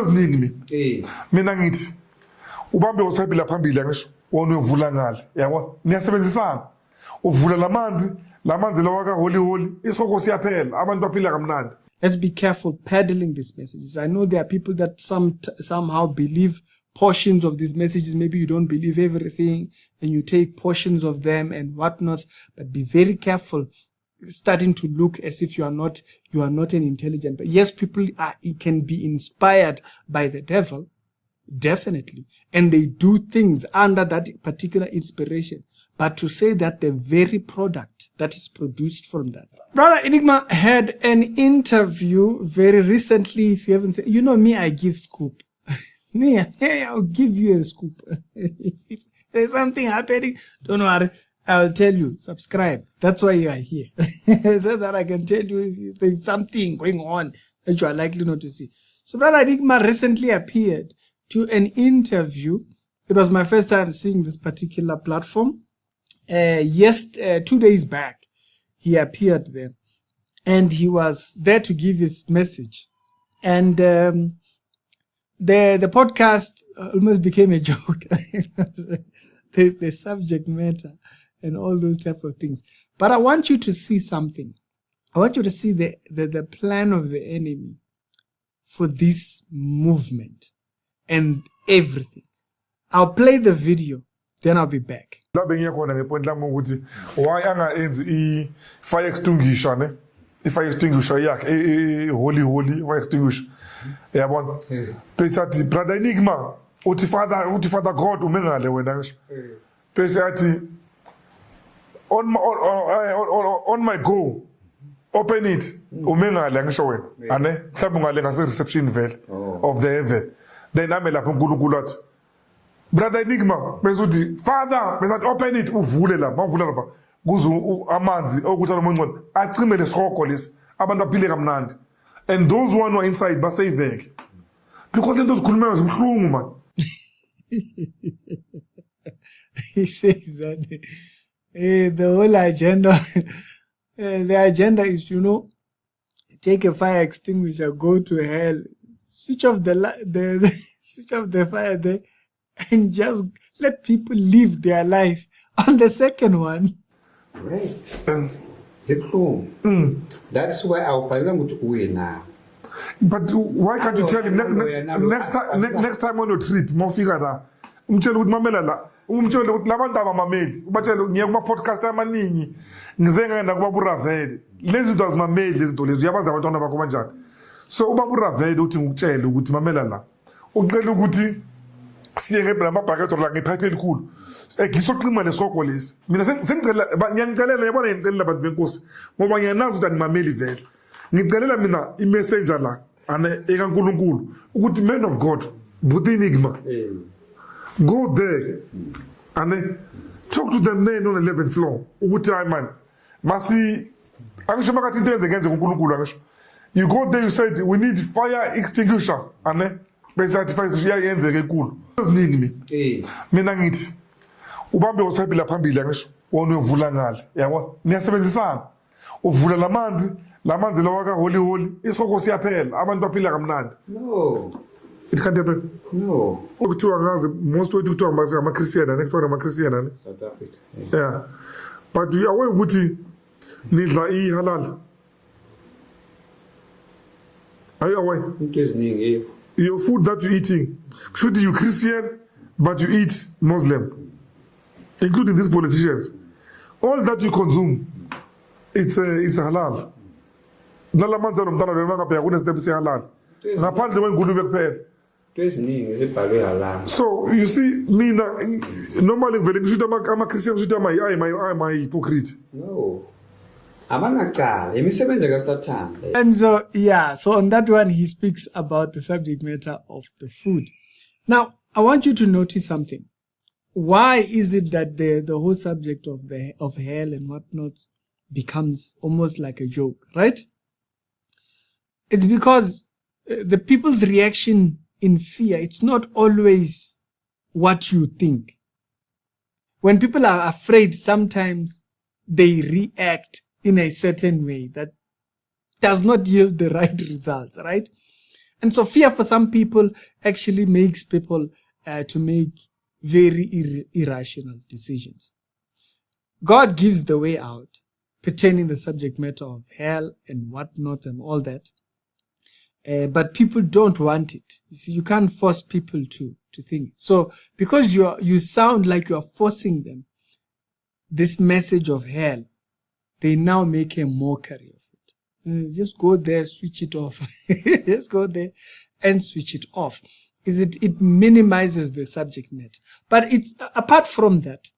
Eziningi mina ngithi ubambe usiphaphila phambili ngisho wona uyovula ngale yabo niyasebenzisana uvula lamanzi lawa ka holy isikhoko siyaphela abantu baphila kamnandi. Let's be careful peddling these messages. I know there are people that somehow believe portions of these messages. Maybe you don't believe everything and you take portions of them and whatnot, but be very careful starting to look as if you are not an intelligent. But yes, people can be inspired by the devil, definitely, and they do things under that particular inspiration. But to say that the very product that is produced from that. Brother Enigma had an interview very recently. If you haven't seen, you know me, I give scoop. I'll give you a scoop. If there's something happening, don't worry. I'll tell you. Subscribe. That's why you are here. So that I can tell you if there's something going on that you are likely not to see. So Brother Enigma recently appeared to an interview. It was my first time seeing this particular platform. 2 days back, he appeared there. And he was there to give his message. And the podcast almost became a joke. the subject matter and all those type of things. But I want you to see something. I want you to see the plan of the enemy for this movement and everything. I'll play the video, then I'll be back. La bengiyakhona ngepoint lami ukuthi why angaenzi fire extinguisher ne fire extinguisher yakhe holy fire extinguisher yabona bese athi brother Enigma uthi father God umengale wena ngisho bese athi on my go open it umengale ngisho wena ane mhlawumbe ngale ngase reception vele of the heaven then ame lapho uNkulunkulu athi brother Enigma besuthi father besathi open it uvule lapha mawuvula lapha kuze amanzi okuthi lomonqolo acimele isikhoko lesi abantu baphile kamnandi and those one who are inside basayiveke because lento zikhulumayo zimhlungu man. He says that the whole agenda the agenda is, take a fire extinguisher, go to hell, switch off switch off the fire there, and just let people live their life. On the second one, right? That's why our parliament we now. But why can't you tell him next time on your trip, more figure that umtshela ukuthi mamela la umtshela ukuthi labantu abamameli ubatshela ngiye kuma podcast amaningi ngize ngenda kuba buravele lezi zinto azimameli lezi zinto lezi uyabaza abantwana bakho kanjani so uba buravele uthi ngikutshela ukuthi mamela la uqela ukuthi siye ngebrama bhaketo la ngephayiphi elikhulu ngisoqima lesikoko lesi mina sengicela ngiyangicelela yabona ngicela abantu benkosi ngoba ngiyanazi ukuthi animameli vele ngicelela mina imessenger la ane ekaNkulunkulu ukuthi man of God buthi Enigma go there and talk to the men on the 11th floor ukuthi hayi man masi angisho makathi into yenze kuNkulunkulu angisho you go there, you said we need fire extinguisher ane besatify yenzeke enkulu eziningi mina ngithi ubambe usiphaphila phambili angisho wona uyovula ngale yabona niyasebenzisana uvula lamanzi lawa ka holy isikhoko siyaphela abantu baphila kamnandi. No, it can't happen. No, kuthiwa ngazi most of kuthiwa ama Christian ane kuthiwa ama Christian ane South Africa. Yeah, but you aware ukuthi nidla halal. Are you aware? Your food that you're eating, should you Christian, but you eat Muslim, including these politicians. All that you consume, it's halal. Nalamanza nomntana bemanga phela kunesitepsi halal. Ngaphandle kwengulube kuphela. So you see, me normally vele ngisho ama Christian ngisho ama hypocrite. No. And so, yeah, so on that one, he speaks about the subject matter of the food. Now, I want you to notice something. Why is it that the whole subject of hell and whatnot becomes almost like a joke, right? It's because the people's reaction in fear, it's not always what you think. When people are afraid, sometimes they react in a certain way that does not yield the right results, right? And so fear for some people actually makes people to make very irrational decisions. God gives the way out pertaining the subject matter of hell and whatnot and all that. But people don't want it. You see, you can't force people to think. So because you sound like you're forcing them this message of hell, they now make a mockery of it. Just go there, switch it off. Just go there and switch it off. It minimizes the subject matter. But it's apart from that,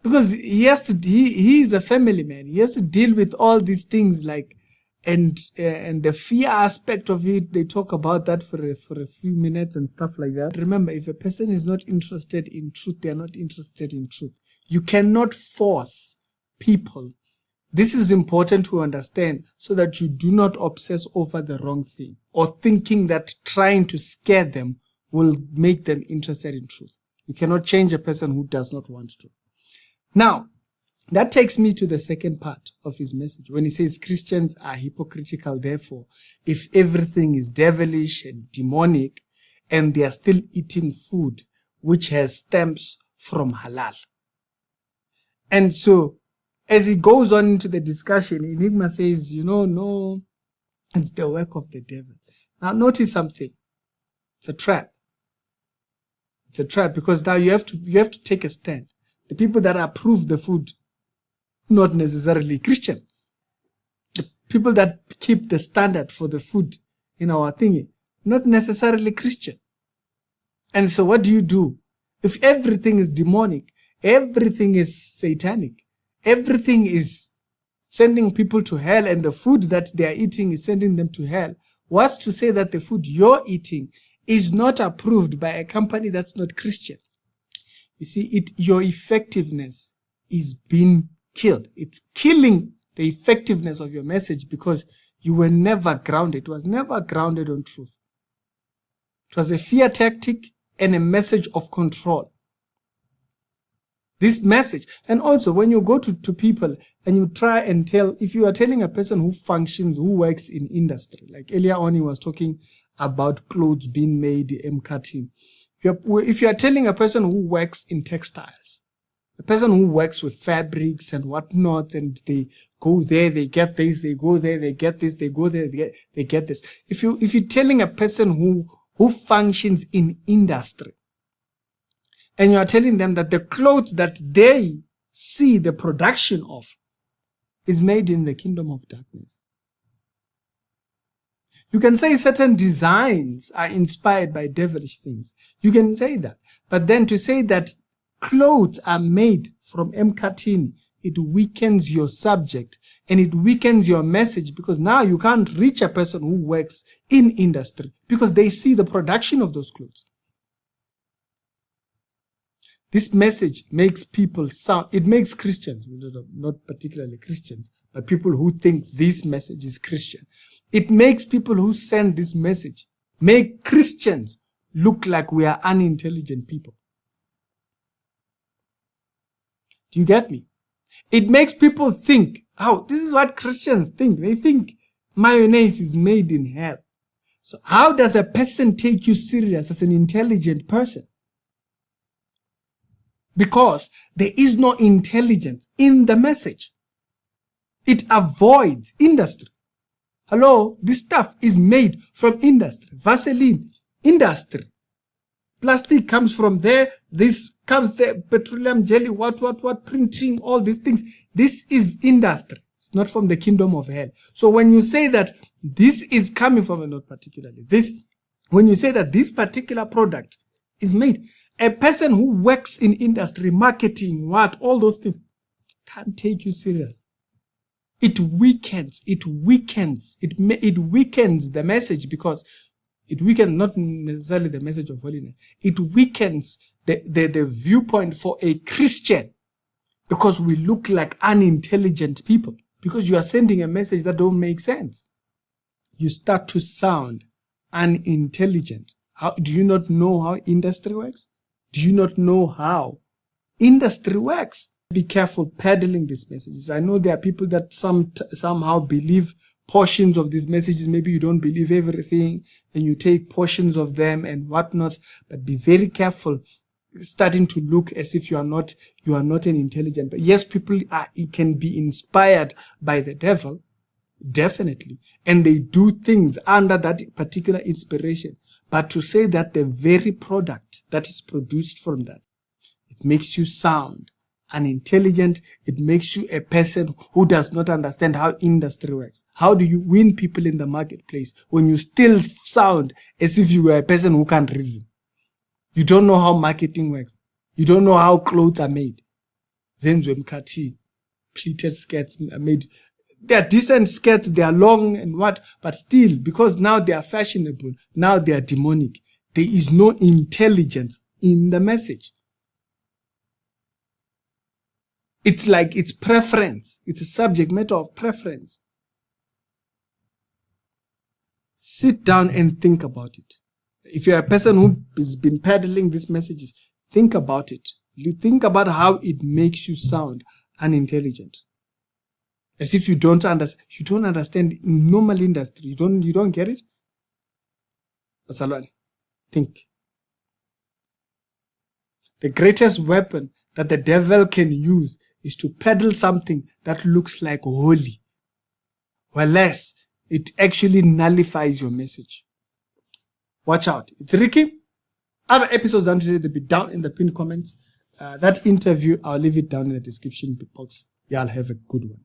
because he is a family man. He has to deal with all these things like, and the fear aspect of it. They talk about that for a few minutes and stuff like that. Remember, if a person is not interested in truth, they are not interested in truth. You cannot force people. This is important to understand so that you do not obsess over the wrong thing or thinking that trying to scare them will make them interested in truth. You cannot change a person who does not want to. Now, that takes me to the second part of his message when he says Christians are hypocritical. Therefore, if everything is devilish and demonic and they are still eating food which has stamps from halal. And so, as he goes on into the discussion, Enigma says, no, it's the work of the devil. Now, notice something. It's a trap. It's a trap because now you have to take a stand. The people that approve the food, not necessarily Christian. The people that keep the standard for the food in our thingy, not necessarily Christian. And so what do? If everything is demonic, everything is satanic, everything is sending people to hell, and the food that they are eating is sending them to hell, what's to say that the food you're eating is not approved by a company that's not Christian? You see, your effectiveness is being killed. It's killing the effectiveness of your message because you were never grounded. It was never grounded on truth. It was a fear tactic and a message of control. This message, and also when you go to people and you try and tell, if you are telling a person who functions, who works in industry, like earlier on he was talking about clothes being made, cutting. If you are telling a person who works in textiles, a person who works with fabrics and whatnot, and they go there, they get this, they go there, they get this, they go there, they get this. If you're telling a person who functions in industry, and you are telling them that the clothes that they see the production of is made in the kingdom of darkness. You can say certain designs are inspired by devilish things. You can say that. But then to say that clothes are made from M-Cartini, it weakens your subject and it weakens your message, because now you can't reach a person who works in industry because they see the production of those clothes. This message makes people sound, it makes Christians, not particularly Christians, but people who think this message is Christian. It makes people who send this message, make Christians look like we are unintelligent people. Do you get me? It makes people think, this is what Christians think. They think mayonnaise is made in hell. So how does a person take you serious as an intelligent person? Because there is no intelligence in the message. It avoids industry. Hello, this stuff is made from industry. Vaseline, industry. Plastic comes from there. This comes there. Petroleum jelly, what, printing, all these things. This is industry. It's not from the kingdom of hell. So when you say that this is coming from, not particularly this, when you say that this particular product is made, a person who works in industry, marketing, all those things, can't take you serious. It weakens the message, because it weakens not necessarily the message of holiness. It weakens the viewpoint for a Christian, because we look like unintelligent people, because you are sending a message that don't make sense. You start to sound unintelligent. Do you not know how industry works? Do you not know how industry works? Be careful peddling these messages. I know there are people that somehow believe portions of these messages. Maybe you don't believe everything and you take portions of them and whatnot, but be very careful starting to look as if you are not an intelligent. But yes, people can be inspired by the devil, definitely, and they do things under that particular inspiration. But to say that the very product that is produced from that, it makes you sound unintelligent, it makes you a person who does not understand how industry works. How do you win people in the marketplace when you still sound as if you were a person who can't reason? You don't know how marketing works. You don't know how clothes are made. Zenzwe mkati, pleated skirts are made. They are decent skirts, they are long and what, but still, because now they are fashionable, now they are demonic. There is no intelligence in the message. It's like it's preference. It's a subject matter of preference. Sit down and think about it. If you're a person who has been peddling these messages, think about it. You think about how it makes you sound unintelligent. As if you don't understand normal industry. You don't get it? Basalwane, think. The greatest weapon that the devil can use is to peddle something that looks like holy, whereas it actually nullifies your message. Watch out. It's Ricky. Other episodes done today, they'll be down in the pinned comments. That interview, I'll leave it down in the description box. Y'all have a good one.